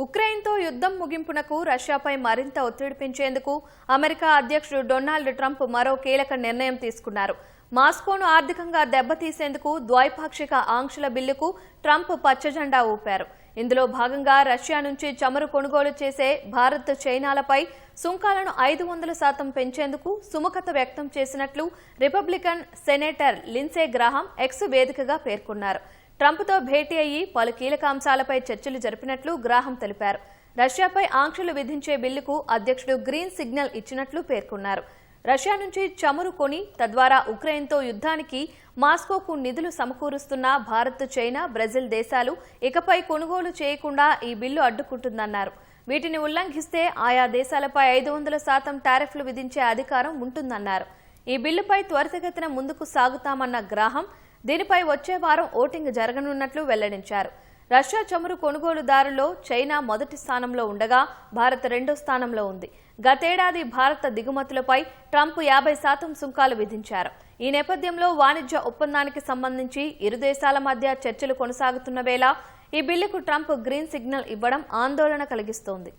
ఉక్రెయిన్తో యుద్ధం ముగింపునకు రష్యాపై మరింత ఒత్తిడి పెంచేందుకు అమెరికా అధ్యక్షుడు డొనాల్డ్ ట్రంప్ మరో కీలక నిర్ణయం తీసుకున్నారు. మాస్కోను ఆర్థికంగా దెబ్బతీసేందుకు ద్వైపాక్షిక ఆంక్షల బిల్లుకు ట్రంప్ పచ్చజెండా ఊపారు. ఇందులో భాగంగా రష్యా నుంచి చమురు కొనుగోలు చేసే భారత్, చైనాలపై సుంకాలను 500% పెంచేందుకు సుముఖత వ్యక్తం చేసినట్లు Republican senator Lindsay Graham X వేదికగా పేర్కొన్నారు. ట్రంప్తో భేటీ అయ్యి పలు కీలక అంశాలపై చర్చలు జరిపినట్లు గ్రాహం తెలిపారు. రష్యాపై ఆంక్షలు విధించే బిల్లుకు అధ్యక్షుడు గ్రీన్ సిగ్నల్ ఇచ్చినట్లు పేర్కొన్నారు. రష్యా నుంచి చమురు కొని తద్వారా ఉక్రెయిన్తో యుద్ధానికి మాస్కోకు నిధులు సమకూరుస్తున్న భారత్, చైనా, బ్రెజిల్ దేశాలు ఇకపై కొనుగోలు చేయకుండా ఈ బిల్లు అడ్డుకుంటుందన్నారు. వీటిని ఉల్లంఘిస్తే ఆయా దేశాలపై 500% టారిఫ్లు విధించే అధికారం ఉంటుందన్నారు. ఈ బిల్లుపై త్వరితగతిన ముందుకు సాగుతామన్న గ్రాహం దీనిపై వచ్చే వారం ఓటింగ్ జరగనున్నట్లు వెల్లడించారు. రష్యా చమురు కొనుగోలుదారుల్లో చైనా మొదటి స్థానంలో ఉండగా భారత్ రెండో స్థానంలో ఉంది. గతేడాది భారత దిగుమతులపై ట్రంప్ 50% సుంకాలు విధించారు. ఈ నేపథ్యంలో వాణిజ్య ఒప్పందానికి సంబంధించి ఇరు దేశాల మధ్య చర్చలు కొనసాగుతున్న వేళ ఈ బిల్లుకు ట్రంప్ గ్రీన్ సిగ్నల్ ఇవ్వడం ఆందోళన కలిగిస్తోంది.